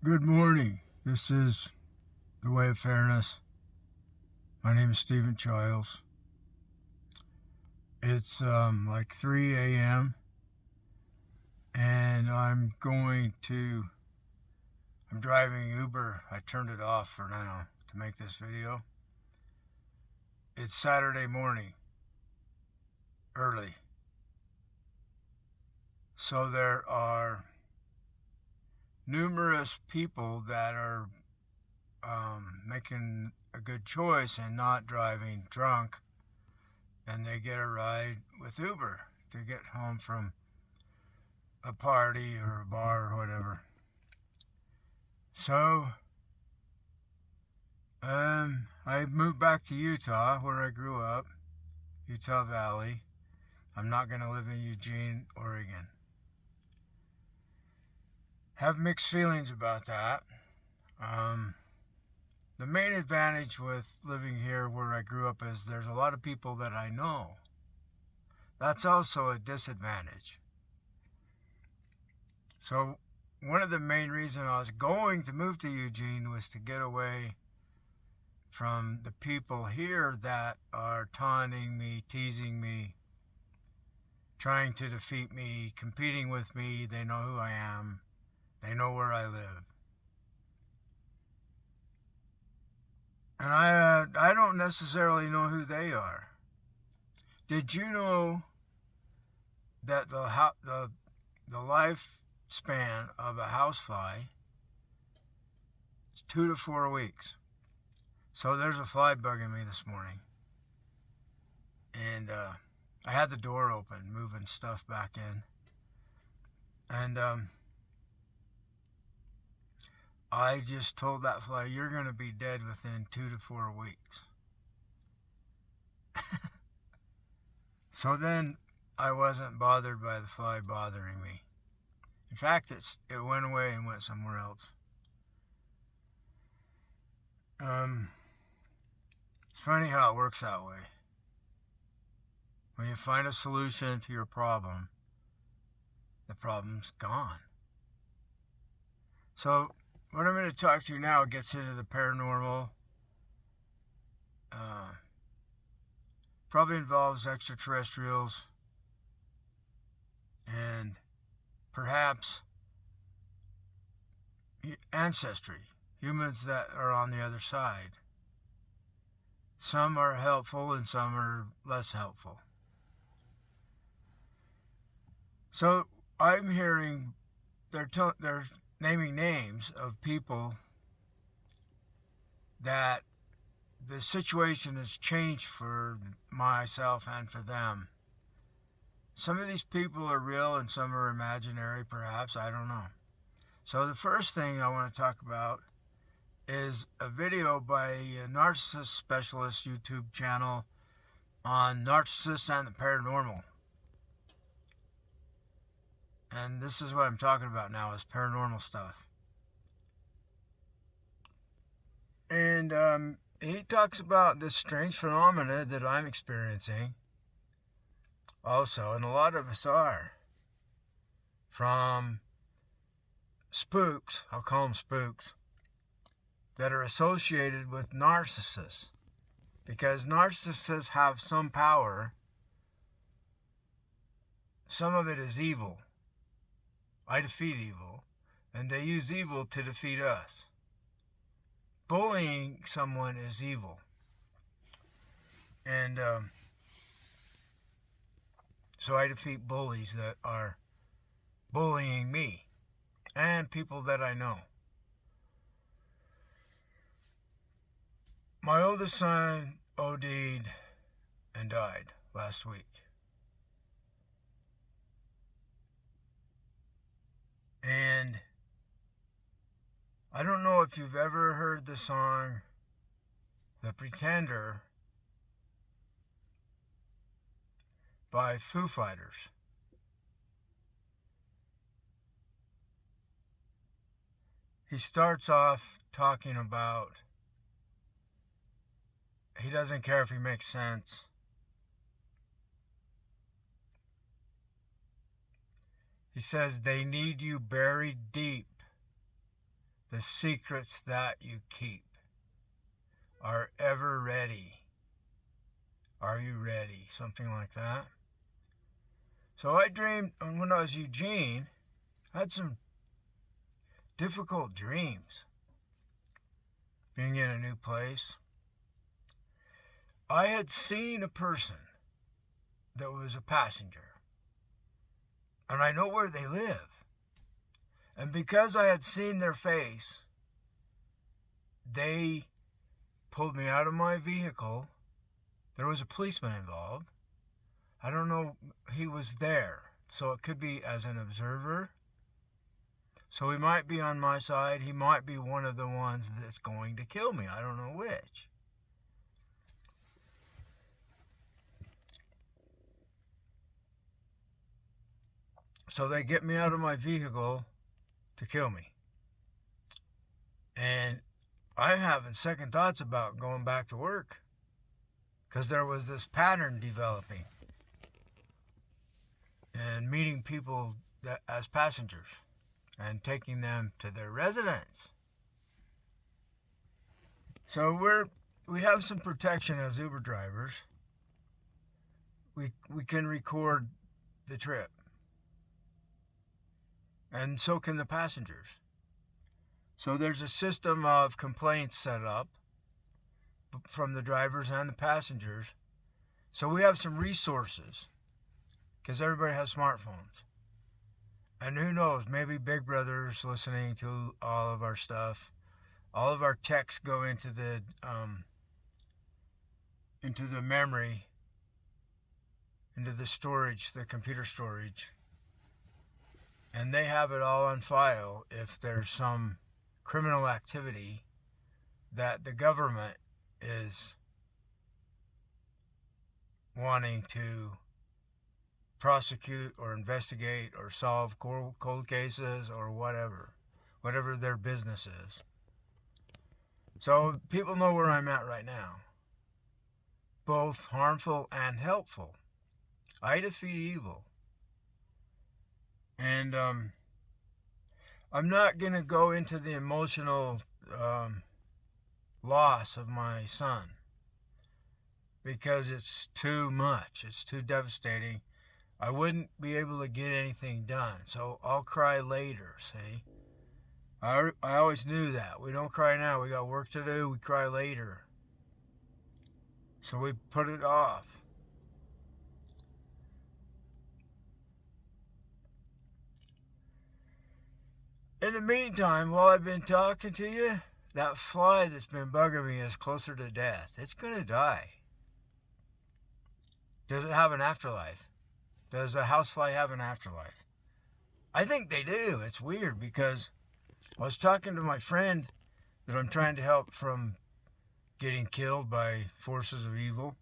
Good morning. This is The Way of Fairness. My name is Stephen Childs. It's like 3 a.m. and I'm driving Uber. I turned it off for now to make this video. It's Saturday morning, early. So there are numerous people that are making a good choice and not driving drunk, and they get a ride with Uber to get home from a party or a bar or whatever. So, I moved back to Utah, where I grew up, Utah Valley. I'm not going to live in Eugene, Oregon. Have mixed feelings about that. The main advantage with living here where I grew up is there's a lot of people that I know. That's also a disadvantage. So one of the main reasons I was going to move to Eugene was to get away from the people here that are taunting me, teasing me, trying to defeat me, competing with me. They know who I am. They know where I live. And I don't necessarily know who they are. Did you know that the lifespan of a housefly is 2 to 4 weeks? So there's a fly bugging me this morning. And I had the door open, moving stuff back in. And I just told that fly, you're going to be dead within 2 to 4 weeks. So then I wasn't bothered by the fly bothering me. In fact, it went away and went somewhere else. It's funny how it works that way. When you find a solution to your problem, the problem's gone. So what I'm going to talk to you now gets into the paranormal. Probably involves extraterrestrials and perhaps ancestry, humans that are on the other side. Some are helpful and some are less helpful. So I'm hearing they're naming names of people that the situation has changed for myself and for them. Some of these people are real and some are imaginary, perhaps. I don't know. So the first thing I want to talk about is a video by a narcissist specialist YouTube channel on narcissists and the paranormal. And this is what I'm talking about now, is paranormal stuff. And he talks about this strange phenomena that I'm experiencing also, and a lot of us are, from spooks, I'll call them spooks, that are associated with narcissists. Because narcissists have some power. Some of it is evil. I defeat evil, and they use evil to defeat us. Bullying someone is evil. And so I defeat bullies that are bullying me and people that I know. My oldest son OD'd and died last week. And I don't know if you've ever heard the song The Pretender by Foo Fighters. He starts off talking about he doesn't care if he makes sense. He says they need you buried deep The secrets that you keep are ever ready. Are you ready? Something like that. So I dreamed when I was Eugene, I had some difficult dreams. Being in a new place. I had seen a person that was a passenger. And I know where they live. And because I had seen their face, they pulled me out of my vehicle. There was a policeman involved. I don't know, he was there. So it could be as an observer. So he might be on my side. He might be one of the ones that's going to kill me. I don't know which. So they get me out of my vehicle to kill me. And I'm having second thoughts about going back to work because there was this pattern developing and meeting people as passengers and taking them to their residence. So we have some protection as Uber drivers. We can record the trip. And so can the passengers. So there's a system of complaints set up from the drivers and the passengers. So we have some resources because everybody has smartphones. And who knows, maybe Big Brother's listening to all of our stuff. All of our texts go into the memory, into the storage, the computer storage. And they have it all on file if there's some criminal activity that the government is wanting to prosecute or investigate or solve cold cases or whatever their business is. So people know where I'm at right now, both harmful and helpful. I defeat evil. And I'm not going to go into the emotional loss of my son because it's too much. It's too devastating. I wouldn't be able to get anything done. So I'll cry later, see? I always knew that. We don't cry now. We got work to do. We cry later. So we put it off. In the meantime, while I've been talking to you, that fly that's been bugging me is closer to death. It's going to die. Does it have an afterlife? Does a housefly have an afterlife? I think they do. It's weird because I was talking to my friend that I'm trying to help from getting killed by forces of evil.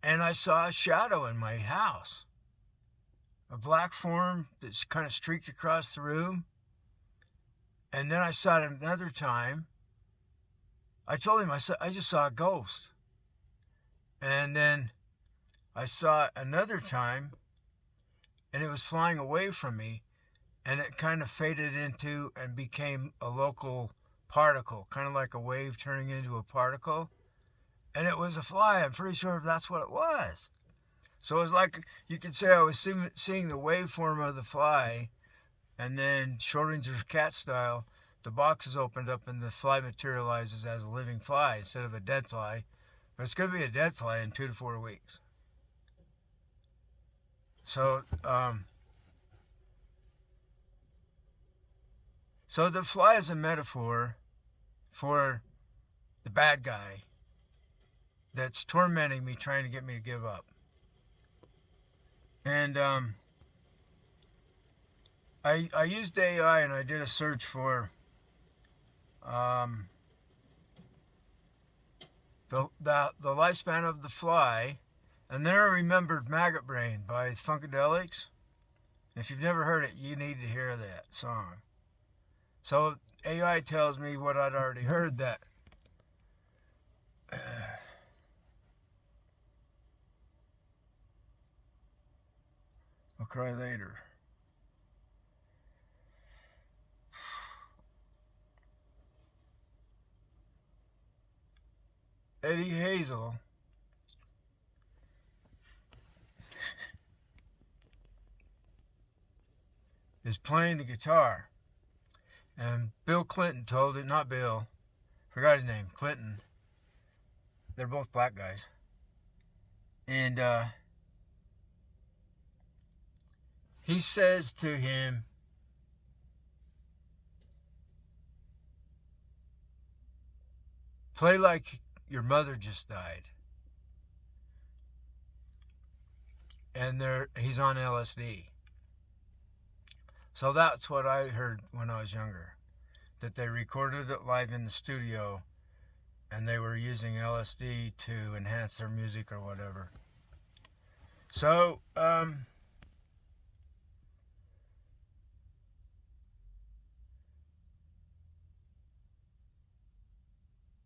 And I saw a shadow in my house. A black form that's kind of streaked across the room. And then I saw it another time. I told him, I just saw a ghost. And then I saw it another time, and it was flying away from me, and it kind of faded into and became a local particle, kind of like a wave turning into a particle. And it was a fly. I'm pretty sure that's what it was. So it was like, you could say I was seeing the waveform of the fly, and then Schrodinger's cat style, the box is opened up and the fly materializes as a living fly instead of a dead fly. But it's going to be a dead fly in 2 to 4 weeks. So, so the fly is a metaphor for the bad guy that's tormenting me, trying to get me to give up. And I used AI and I did a search for the lifespan of the fly, and then I remembered Maggot Brain by Funkadelics. If you've never heard it, you need to hear that song. So AI tells me what I'd already heard, that I'll cry later. Eddie Hazel is playing the guitar. And Bill Clinton told it, not Bill, forgot his name, Clinton. They're both black guys. And he says to him, play like your mother just died. And he's on LSD. So that's what I heard when I was younger, that they recorded it live in the studio and they were using LSD to enhance their music or whatever. So, the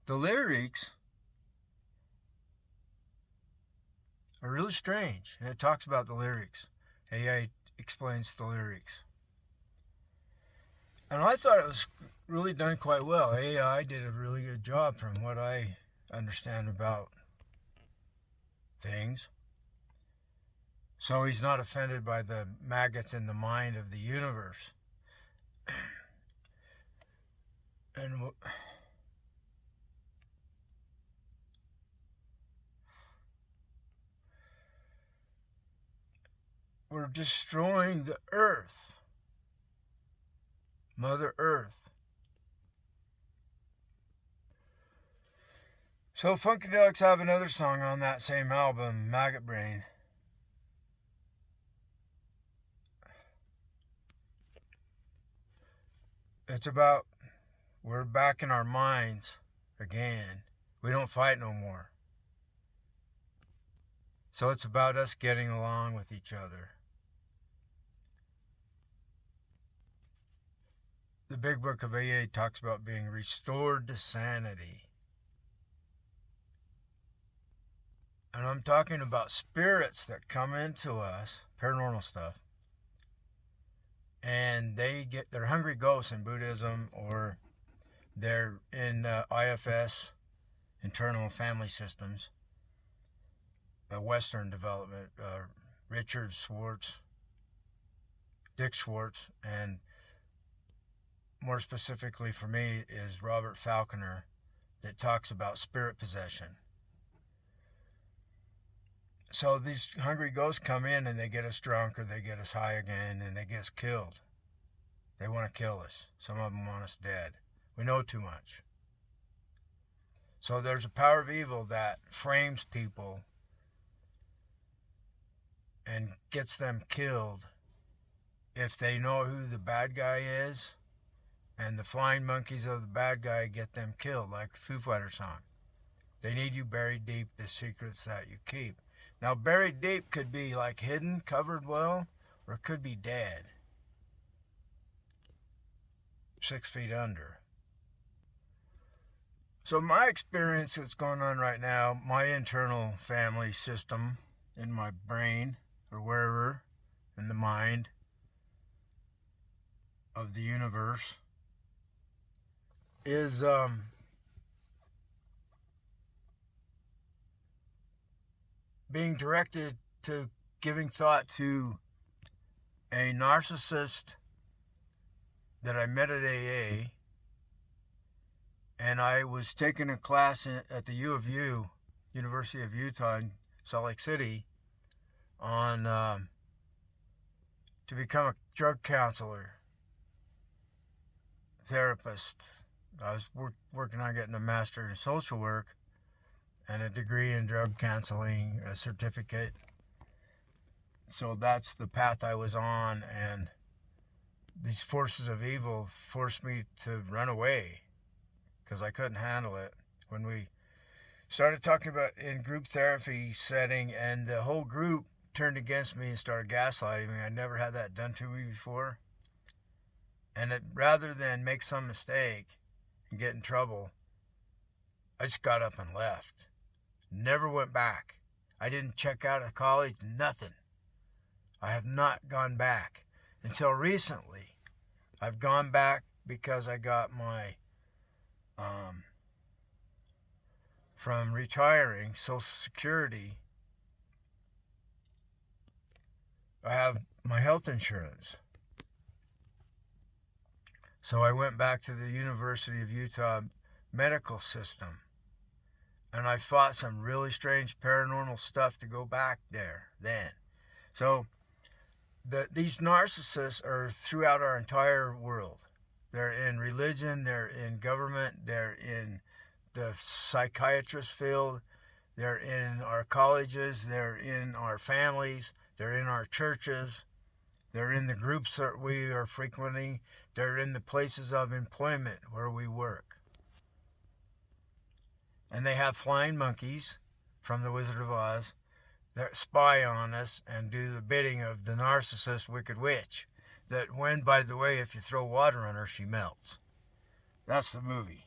lyrics are really strange, and it talks about the lyrics. AI explains the lyrics. And I thought it was really done quite well. AI did a really good job from what I understand about things. So he's not offended by the maggots in the mind of the universe. And we're destroying the earth. Mother Earth. So Funkadelics have another song on that same album, Maggot Brain. It's about we're back in our minds again. We don't fight no more. So it's about us getting along with each other. The Big Book of AA talks about being restored to sanity. And I'm talking about spirits that come into us, paranormal stuff, and they're hungry ghosts in Buddhism, or they're in IFS, internal family systems, Western development, Richard Schwartz, Dick Schwartz, and more specifically for me is Robert Falconer, that talks about spirit possession. So these hungry ghosts come in and they get us drunk or they get us high again and they get us killed. They want to kill us. Some of them want us dead. We know too much. So there's a power of evil that frames people and gets them killed if they know who the bad guy is, and the flying monkeys of the bad guy get them killed, like the Foo Fighters song. They need you buried deep, the secrets that you keep. Now, buried deep could be like hidden, covered well, or it could be dead. 6 feet under. So my experience that's going on right now, my internal family system in my brain, or wherever, in the mind of the universe, is being directed to giving thought to a narcissist that I met at AA, and I was taking a class at the U of U, University of Utah in Salt Lake City, on to become a drug counselor, therapist. I was working on getting a master in social work and a degree in drug counseling, a certificate. So that's the path I was on, and these forces of evil forced me to run away because I couldn't handle it. When we started talking about in group therapy setting, and the whole group turned against me and started gaslighting me. I never had that done to me before. And rather than make some mistake and get in trouble, I just got up and left. Never went back. I didn't check out of college, nothing. I have not gone back. Until recently, I've gone back because I got my from retiring Social Security. I have my health insurance. So I went back to the University of Utah medical system. And I fought some really strange paranormal stuff to go back there then. So these narcissists are throughout our entire world. They're in religion, they're in government, they're in the psychiatrist field, they're in our colleges, they're in our families, they're in our churches, they're in the groups that we are frequenting, they're in the places of employment where we work. And they have flying monkeys from The Wizard of Oz that spy on us and do the bidding of the narcissist wicked witch. That when, by the way, if you throw water on her, she melts. That's the movie.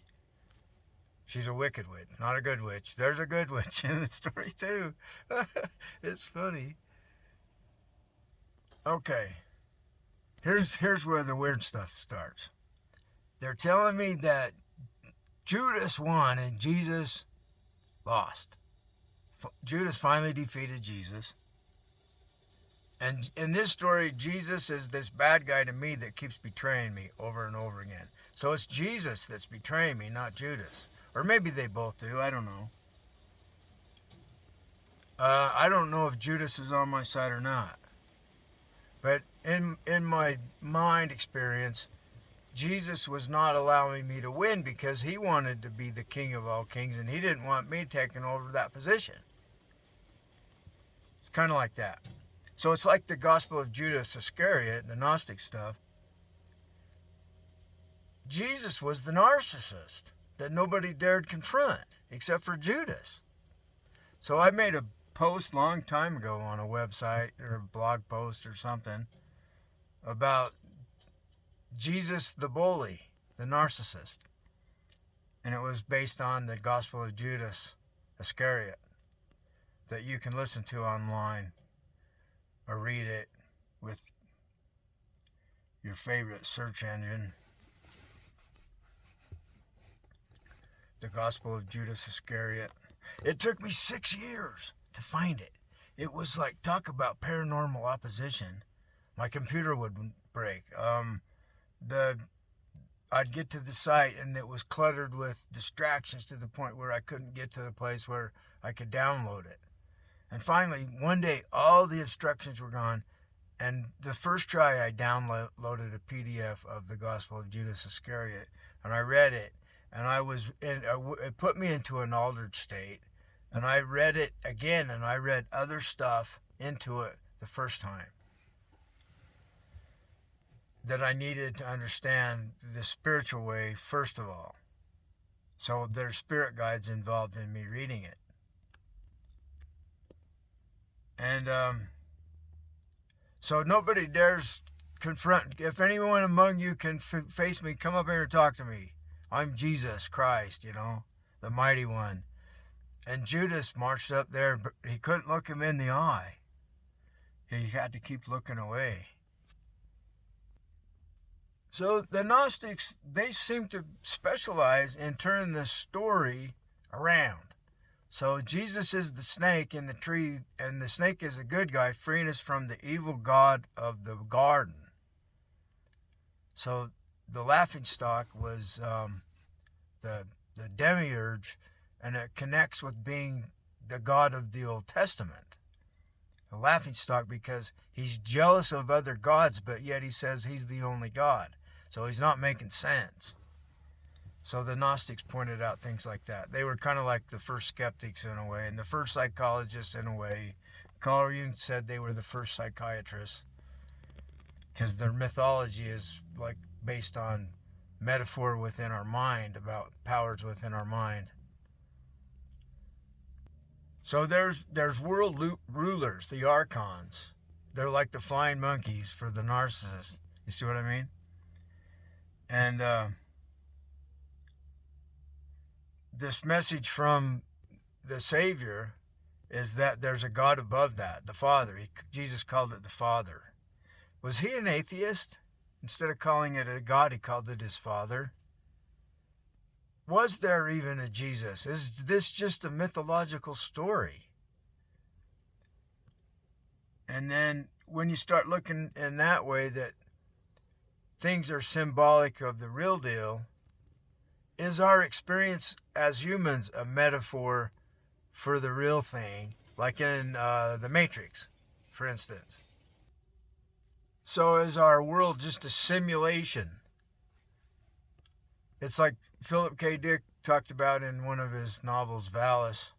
She's a wicked witch, not a good witch. There's a good witch in the story too. It's funny. Okay. Here's where the weird stuff starts. They're telling me that Judas won and Jesus lost. Judas finally defeated Jesus. And in this story, Jesus is this bad guy to me that keeps betraying me over and over again. So it's Jesus that's betraying me, not Judas. Or maybe they both do. I don't know. I don't know if Judas is on my side or not. But in my mind experience, Jesus was not allowing me to win because he wanted to be the king of all kings and he didn't want me taking over that position. It's kind of like that. So it's like the Gospel of Judas Iscariot, the Gnostic stuff. Jesus was the narcissist that nobody dared confront except for Judas. So I made a post a long time ago on a website or a blog post or something about Jesus the bully, the narcissist. And it was based on the Gospel of Judas Iscariot that you can listen to online or read it with your favorite search engine. The Gospel of Judas Iscariot. It took me 6 years to find it. It was like, talk about paranormal opposition. My computer would break. I'd get to the site and it was cluttered with distractions to the point where I couldn't get to the place where I could download it. And finally, one day, all the obstructions were gone. And the first try, I downloaded a PDF of the Gospel of Judas Iscariot. And I read it. And it put me into an altered state. And I read it again. And I read other stuff into it the first time that I needed to understand the spiritual way, first of all. So there's spirit guides involved in me reading it. And so nobody dares confront. If anyone among you can face me, come up here and talk to me. I'm Jesus Christ, the mighty one. And Judas marched up there, but he couldn't look him in the eye. He had to keep looking away. So the Gnostics, they seem to specialize in turning the story around. So Jesus is the snake in the tree, and the snake is a good guy, freeing us from the evil god of the garden. So the laughingstock was the demiurge, and it connects with being the god of the Old Testament. The laughingstock, because he's jealous of other gods, but yet he says he's the only God. So he's not making sense. So the Gnostics pointed out things like that. They were kind of like the first skeptics in a way, and the first psychologists in a way. Carl Jung said they were the first psychiatrists because their mythology is like based on metaphor within our mind, about powers within our mind. So there's world rulers, the archons. They're like the flying monkeys for the narcissist. You see what I mean? And this message from the Savior is that there's a God above that, the Father. Jesus called it the Father. Was he an atheist? Instead of calling it a God, he called it his Father. Was there even a Jesus? Is this just a mythological story? And then when you start looking in that way, that things are symbolic of the real deal, is our experience as humans a metaphor for the real thing, like in The Matrix, for instance? So is our world just a simulation? It's like Philip K. Dick talked about in one of his novels, Valis,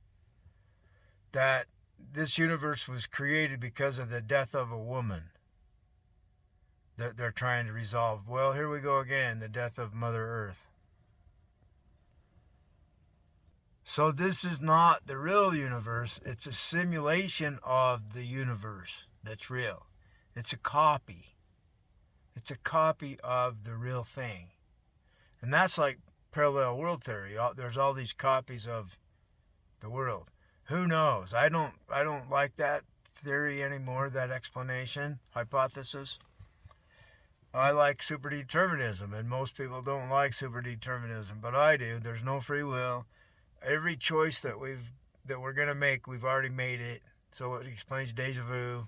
that this universe was created because of the death of a woman that they're trying to resolve. Well, here we go again, the death of Mother Earth. So this is not the real universe. It's a simulation of the universe that's real. It's a copy. It's a copy of the real thing. And that's like parallel world theory. There's all these copies of the world. Who knows? I don't like that theory anymore, that explanation, hypothesis. I like superdeterminism, and most people don't like superdeterminism, but I do. There's no free will. Every choice that we're gonna make, we've already made it. So it explains deja vu.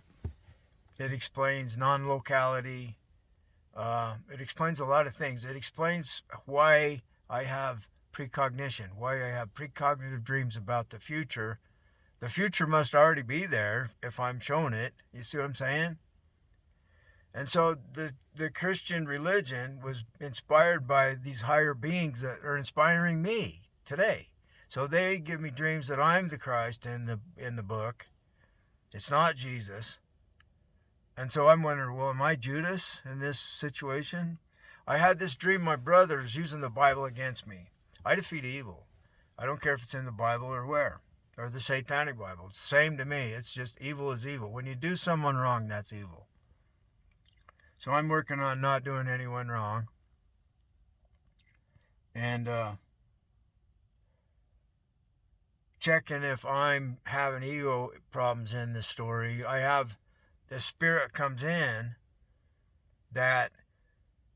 It explains non-locality. It explains a lot of things. It explains why I have precognition, why I have precognitive dreams about the future. The future must already be there if I'm shown it. You see what I'm saying? And so the Christian religion was inspired by these higher beings that are inspiring me today. So they give me dreams that I'm the Christ in the book. It's not Jesus. And so I'm wondering, well, am I Judas in this situation? I had this dream my brother's using the Bible against me. I defeat evil. I don't care if it's in the Bible or where, or the Satanic Bible. It's the same to me. It's just evil is evil. When you do someone wrong, that's evil. So I'm working on not doing anyone wrong. And checking if I'm having ego problems in this story. I have the spirit comes in that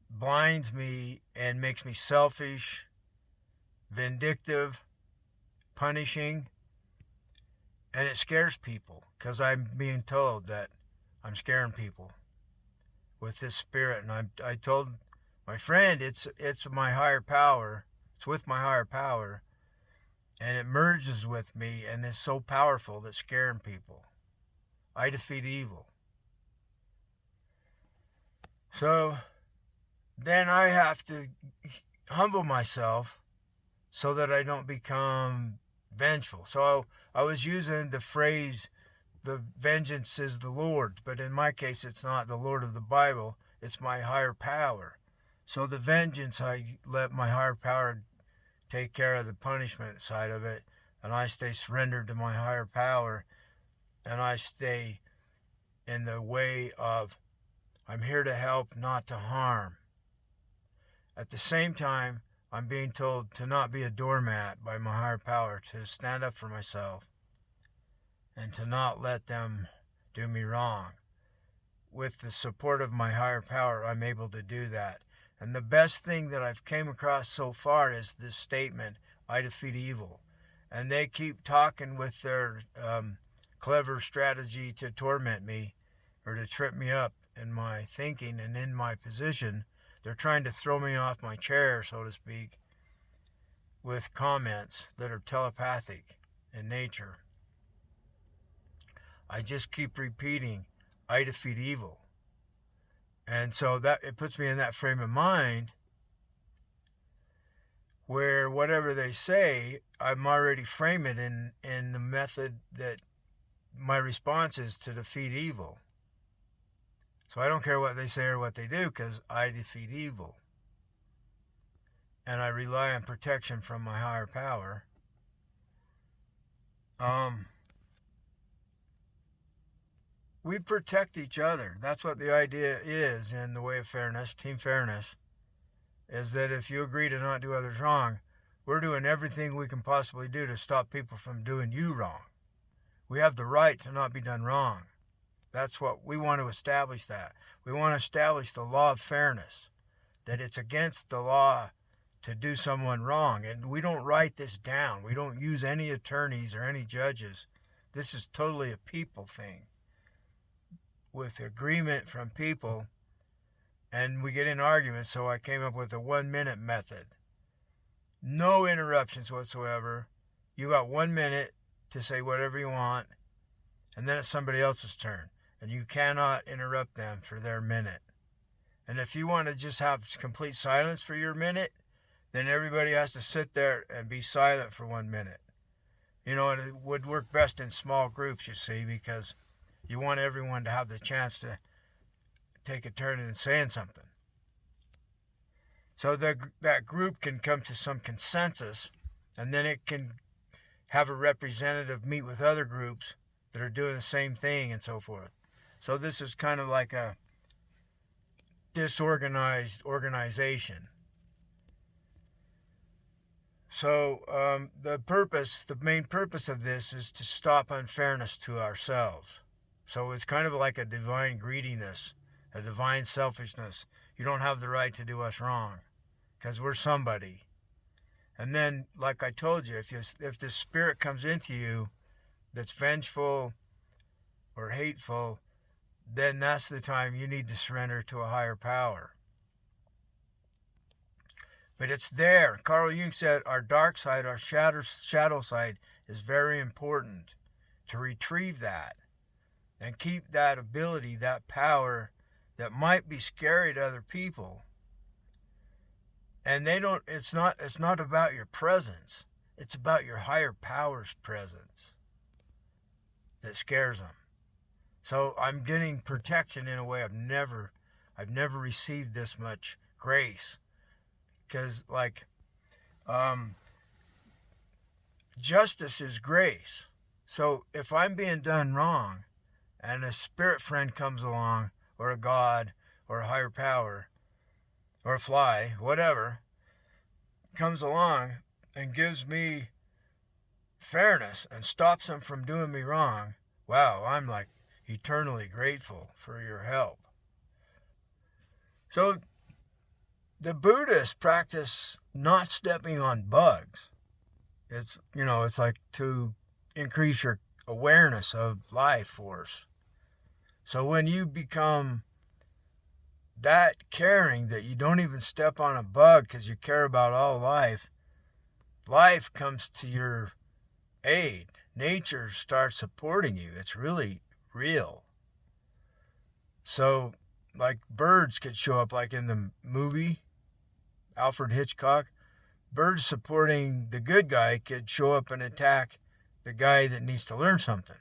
blinds me and makes me selfish, vindictive, punishing, and it scares people because I'm being told that I'm scaring people with this spirit. And I told my friend it's my higher power. It's with my higher power, and it merges with me, and it's so powerful that scaring people. I defeat evil. So then I have to humble myself so that I don't become vengeful. So I was using the phrase, the vengeance is the Lord's, but in my case, it's not the Lord of the Bible. It's my higher power. So the vengeance, I let my higher power take care of the punishment side of it, and I stay surrendered to my higher power, and I stay in the way of I'm here to help, not to harm. At the same time, I'm being told to not be a doormat by my higher power, to stand up for myself, and to not let them do me wrong. With the support of my higher power, I'm able to do that. And the best thing that I've came across so far is this statement, I defeat evil. And they keep talking with their clever strategy to torment me or to trip me up in my thinking and in my position. They're trying to throw me off my chair, so to speak, with comments that are telepathic in nature. I just keep repeating, I defeat evil. And so that it puts me in that frame of mind where whatever they say, I'm already framing it in the method that my response is to defeat evil. So I don't care what they say or what they do because I defeat evil. And I rely on protection from my higher power. We protect each other. That's what the idea is in the way of fairness, team fairness, is that if you agree to not do others wrong, we're doing everything we can possibly do to stop people from doing you wrong. We have the right to not be done wrong. That's what we want to establish that. We want to establish the law of fairness, that it's against the law to do someone wrong. And we don't write this down. We don't use any attorneys or any judges. This is totally a people thing with agreement from people. And we get in arguments, so I came up with a 1-minute method. No interruptions whatsoever. You got 1 minute to say whatever you want, and then it's somebody else's turn. And you cannot interrupt them for their minute. And if you want to just have complete silence for your minute, then everybody has to sit there and be silent for 1 minute. You know, and it would work best in small groups, you see, because you want everyone to have the chance to take a turn in saying something. So that group can come to some consensus, and then it can have a representative meet with other groups that are doing the same thing and so forth. So this is kind of like a disorganized organization. So the main purpose of this is to stop unfairness to ourselves. So it's kind of like a divine greediness, a divine selfishness. You don't have the right to do us wrong because we're somebody. And then, like I told you, if this spirit comes into you that's vengeful or hateful, then that's the time you need to surrender to a higher power. But it's there. Carl Jung said our dark side, our shadow side is very important to retrieve that and keep that ability, that power that might be scary to other people. And it's not about your presence. It's about your higher power's presence that scares them. So I'm getting protection in a way I've never received this much grace. Because justice is grace. So if I'm being done wrong and a spirit friend comes along, or a God, or a higher power, or a fly, whatever, comes along and gives me fairness and stops them from doing me wrong, wow, I'm like eternally grateful for your help. So the Buddhists practice not stepping on bugs. It's like to increase your awareness of life force. So when you become that caring that you don't even step on a bug because you care about all life, life comes to your aid. Nature starts supporting you. It's really real. So like birds could show up, like in the movie Alfred Hitchcock. Birds supporting the good guy could show up and attack the guy that needs to learn something.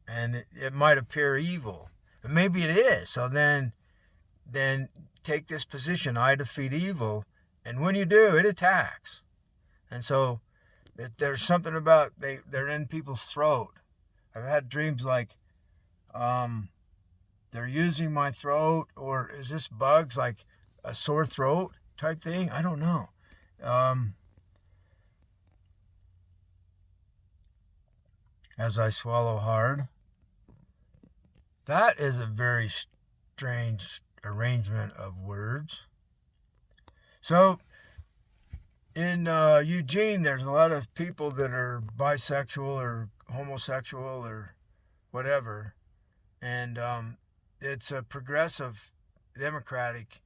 And it might appear evil, but maybe it is. So then take this position, I defeat evil, and when you do, it attacks. And so there's something about they're in people's throat. I've had dreams like they're using my throat, or is this bugs like a sore throat type thing? I don't know. As I swallow hard. That is a very strange arrangement of words. So in Eugene, there's a lot of people that are bisexual or homosexual or whatever. And it's a progressive democratic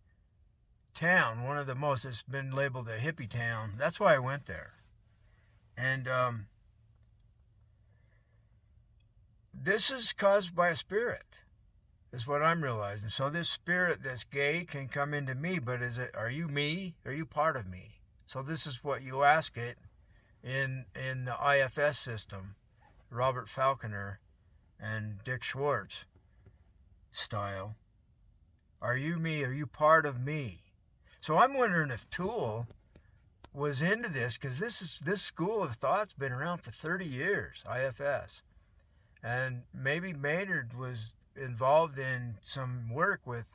town, one of the most. It's been labeled a hippie town. That's why I went there. And this is caused by a spirit, is what I'm realizing. So this spirit that's gay can come into me, but are you me? Are you part of me? So this is what you ask it in the IFS system, Robert Falconer and Dick Schwartz style. Are you me? Are you part of me? So I'm wondering if Toole was into this, because this school of thought's been around for 30 years, IFS. And maybe Maynard was involved in some work with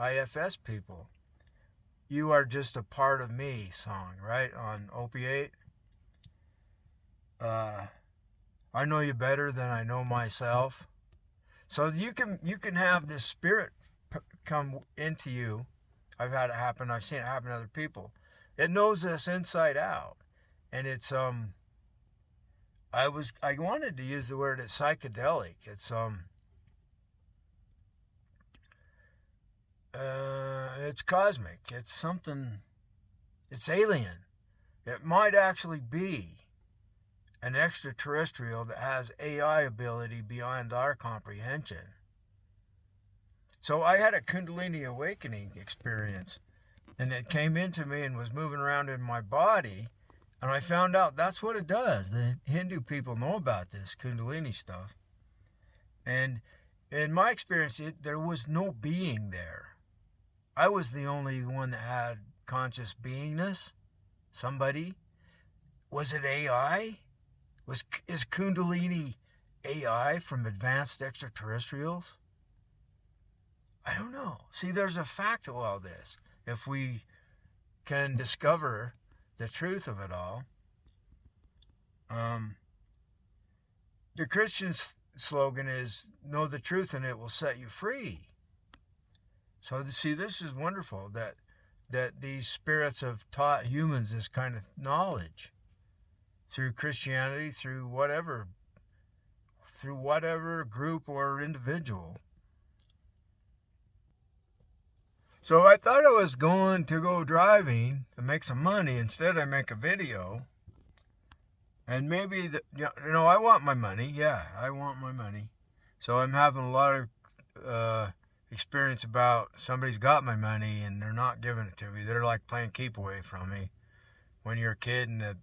IFS people. You Are Just a Part of Me song, right? On Opiate. I know you better than I know myself. So you can have this spirit come into you. I've had it happen. I've seen it happen to other people. It knows us inside out. And it's I wanted to use the word it's psychedelic. It's cosmic. It's something, it's alien. It might actually be an extraterrestrial that has AI ability beyond our comprehension. So I had a Kundalini awakening experience, and it came into me and was moving around in my body, and I found out that's what it does. The Hindu people know about this Kundalini stuff. And in my experience, there was no being there. I was the only one that had conscious beingness. Somebody. Was it AI? Is Kundalini AI from advanced extraterrestrials? I don't know. See, there's a fact to all this. If we can discover the truth of it all. The Christian slogan is, know the truth and it will set you free. So see, this is wonderful that these spirits have taught humans this kind of knowledge through Christianity, through whatever group or individual. So I thought I was going to go driving to make some money. Instead, I make a video. And maybe, I want my money. Yeah, I want my money. So I'm having a lot of experience about somebody's got my money and they're not giving it to me. They're like playing keep away from me. When you're a kid and the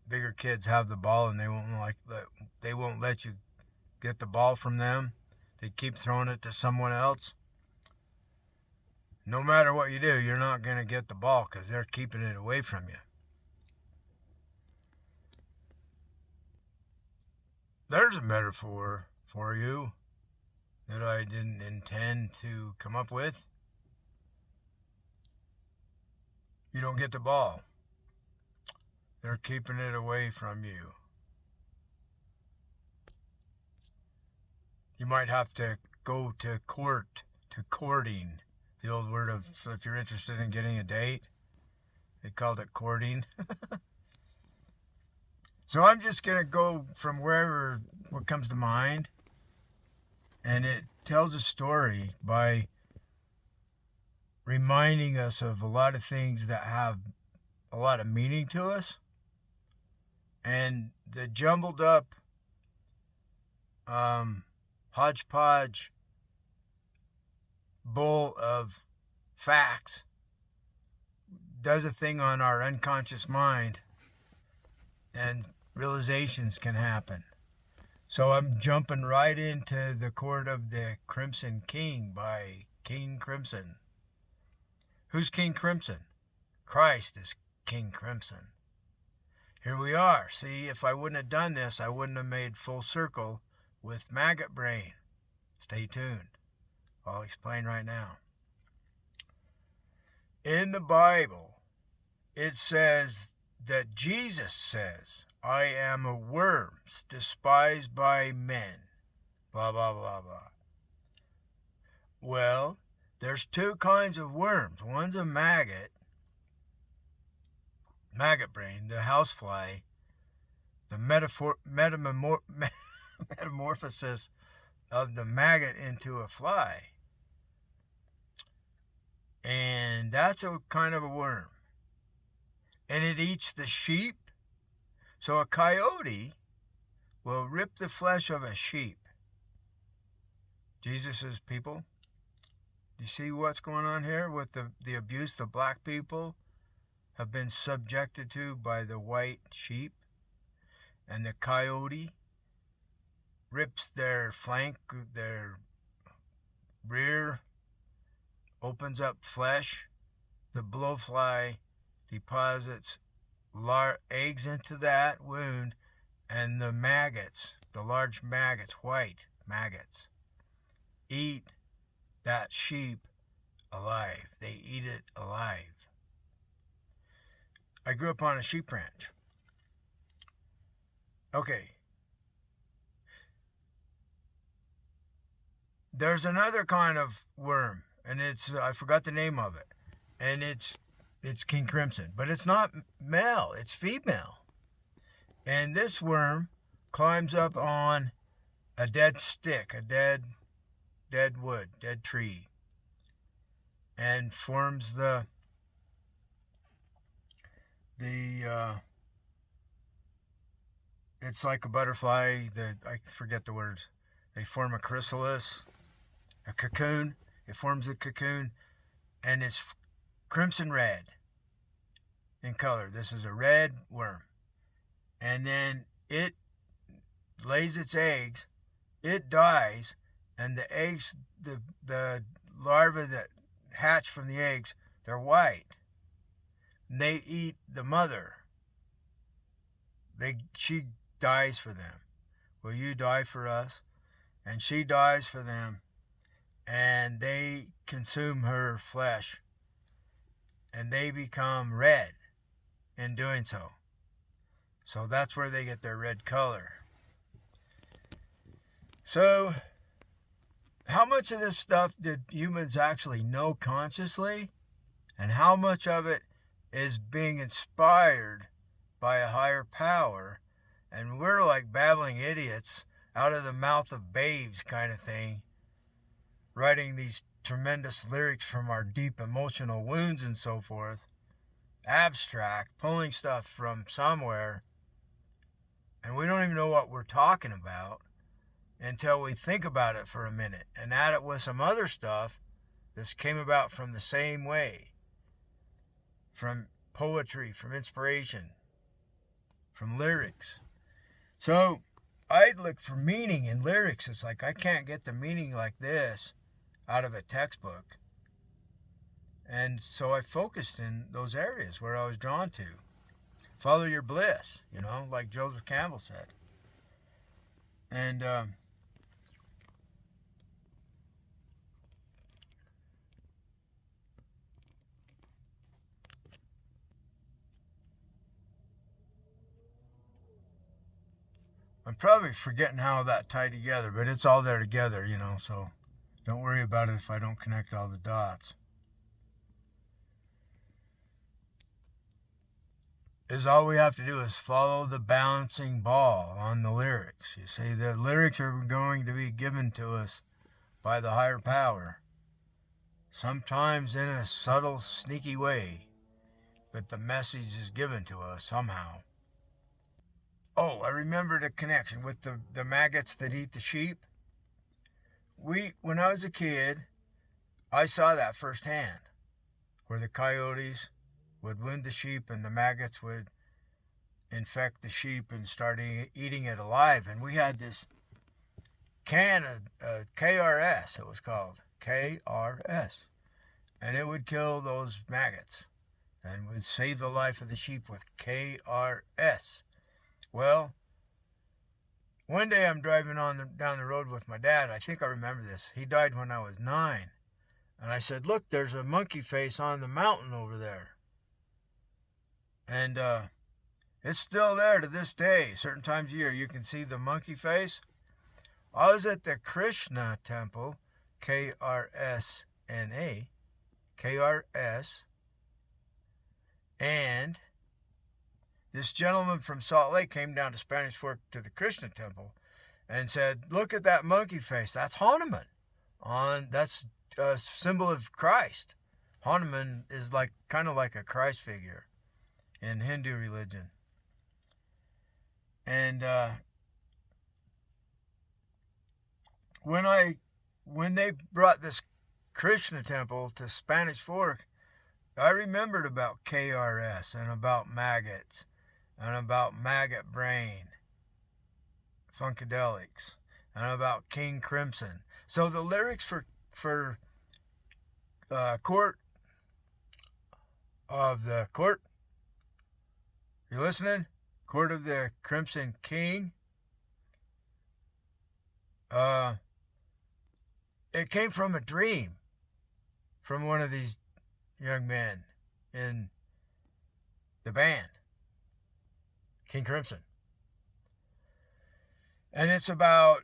bigger kids have the ball and they won't let you get the ball from them. They keep throwing it to someone else. No matter what you do, you're not going to get the ball because they're keeping it away from you. There's a metaphor for you that I didn't intend to come up with. You don't get the ball. They're keeping it away from you. You might have to go to courting. The old word of, if you're interested in getting a date, they called it courting. So I'm just going to go from what comes to mind. And it tells a story by reminding us of a lot of things that have a lot of meaning to us. And the jumbled up hodgepodge bowl of facts does a thing on our unconscious mind, and realizations can happen. So I'm jumping right into the Court of the Crimson King by King Crimson. Who's King Crimson? Christ is King Crimson. Here we are. See, if I wouldn't have done this, I wouldn't have made full circle with maggot brain. Stay tuned. I'll explain right now. In the Bible, it says that Jesus says, I am a worm despised by men. Blah, blah, blah, blah. Well, there's two kinds of worms. One's a maggot brain, the housefly, the metamorphosis of the maggot into a fly. And that's a kind of a worm. And it eats the sheep. So a coyote will rip the flesh of a sheep. Jesus' people. You see what's going on here with the abuse the black people have been subjected to by the white sheep? And the coyote rips their flank, their rear, opens up flesh. The blowfly deposits eggs into that wound, and the maggots, the large maggots, white maggots, eat that sheep alive. They eat it alive. I grew up on a sheep ranch. Okay. There's another kind of worm, and I forgot the name of it, and it's It's King Crimson. But it's not male, it's female. And this worm climbs up on a dead stick, a dead wood, dead tree, and forms it's like a butterfly. I forget the words. They form a chrysalis, a cocoon. It forms a cocoon, and it's crimson red in color. This is a red worm. And then it lays its eggs, it dies, and the eggs, the larvae that hatch from the eggs, they're white. And they eat the mother. She dies for them. Will you die for us? And she dies for them, and they consume her flesh, and they become red in doing so. So that's where they get their red color. So how much of this stuff did humans actually know consciously? And how much of it is being inspired by a higher power? And we're like babbling idiots out of the mouth of babes kind of thing, writing these tremendous lyrics from our deep emotional wounds and so forth. Abstract, pulling stuff from somewhere. And we don't even know what we're talking about until we think about it for a minute and add it with some other stuff that came about from the same way. From poetry, from inspiration, from lyrics. So I'd look for meaning in lyrics. It's like I can't get the meaning like this out of a textbook. And so I focused in those areas where I was drawn to. Follow your bliss, like Joseph Campbell said. And I'm probably forgetting how that tied together, but it's all there together, so don't worry about it if I don't connect all the dots. All we have to do is follow the bouncing ball on the lyrics. You see, the lyrics are going to be given to us by the higher power, sometimes in a subtle, sneaky way, but the message is given to us somehow. Oh, I remembered a connection with the maggots that eat the sheep. When I was a kid, I saw that firsthand, where the coyotes would wound the sheep and the maggots would infect the sheep and start eating it alive. And we had this can of KRS, it was called, KRS. And it would kill those maggots and would save the life of the sheep with KRS. Well, one day I'm driving down the road with my dad. I think I remember this. He died when I was 9. And I said, look, there's a monkey face on the mountain over there. And it's still there to this day. Certain times of year you can see the monkey face. I was at the Krishna temple, KRSNA, KRS, and this gentleman from Salt Lake came down to Spanish Fork to the Krishna temple and said, look at that monkey face. That's Hanuman. That's a symbol of Christ. Hanuman is kind of like a Christ figure in Hindu religion. And when they brought this Krishna temple to Spanish Fork, I remembered about KRS and about maggots and about maggot brain, Funkadelics, and about King Crimson. So the lyrics for Court of the Court, you listening? Court of the Crimson King. It came from a dream from one of these young men in the band, King Crimson. And it's about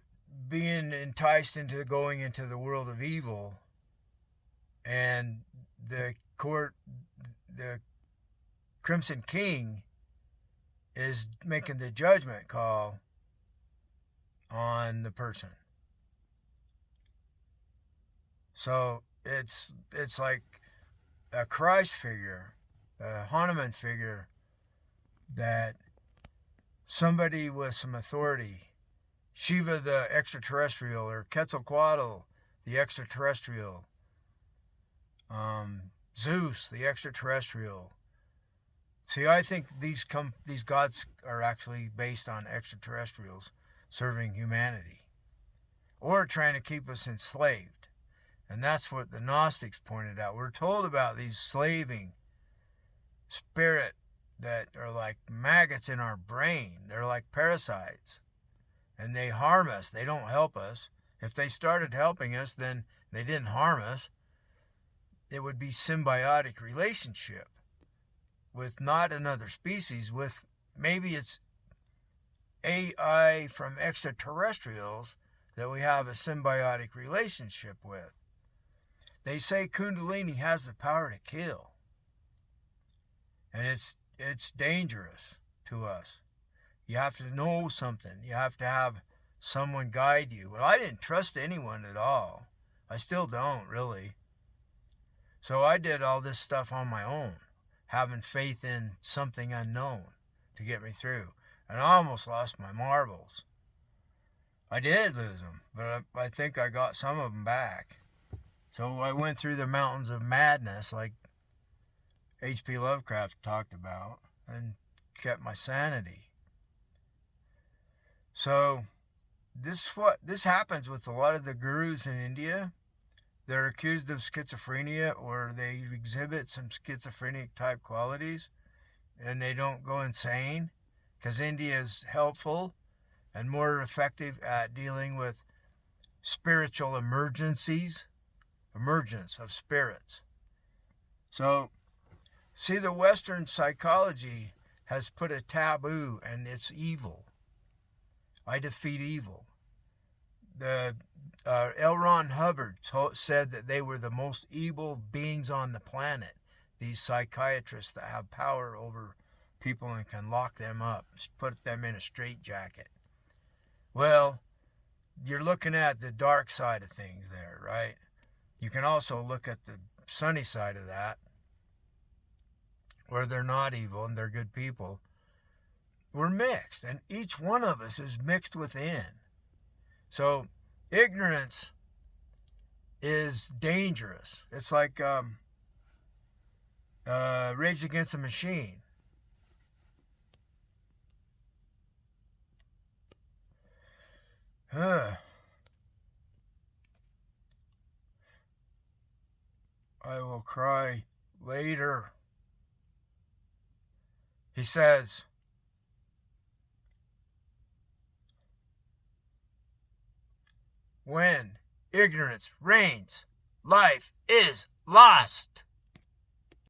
being enticed into going into the world of evil, and the court, the Crimson King is making the judgment call on the person. So it's like a Christ figure, a Hanuman figure, that somebody with some authority, Shiva the extraterrestrial, or Quetzalcoatl the extraterrestrial, Zeus the extraterrestrial. See, I think these gods are actually based on extraterrestrials serving humanity, or trying to keep us enslaved. And that's what the Gnostics pointed out. We're told about these slaving spirit that are like maggots in our brain. They're like parasites. And they harm us. They don't help us. If they started helping us, then they didn't harm us. It would be symbiotic relationship with not another species, with maybe it's AI from extraterrestrials that we have a symbiotic relationship with. They say Kundalini has the power to kill. And it's dangerous to us. You have to know something. You have to have someone guide you. Well, I didn't trust anyone at all. I still don't, really. So I did all this stuff on my own, having faith in something unknown to get me through. And I almost lost my marbles. I did lose them, but I think I got some of them back. So I went through the mountains of madness, like H.P. Lovecraft talked about, and kept my sanity. So this happens with a lot of the gurus in India. They're accused of schizophrenia, or they exhibit some schizophrenic type qualities, and they don't go insane, because India is helpful and more effective at dealing with spiritual emergence of spirits. So, see, the Western psychology has put a taboo, and it's evil. I defeat evil. The L. Ron Hubbard said that they were the most evil beings on the planet, these psychiatrists that have power over people and can lock them up, put them in a straitjacket. Well, you're looking at the dark side of things there, right? You can also look at the sunny side of that, where they're not evil and they're good people. We're mixed, and each one of us is mixed within. So ignorance is dangerous. It's like Rage Against the Machine. I will cry later. He says, when ignorance reigns, life is lost.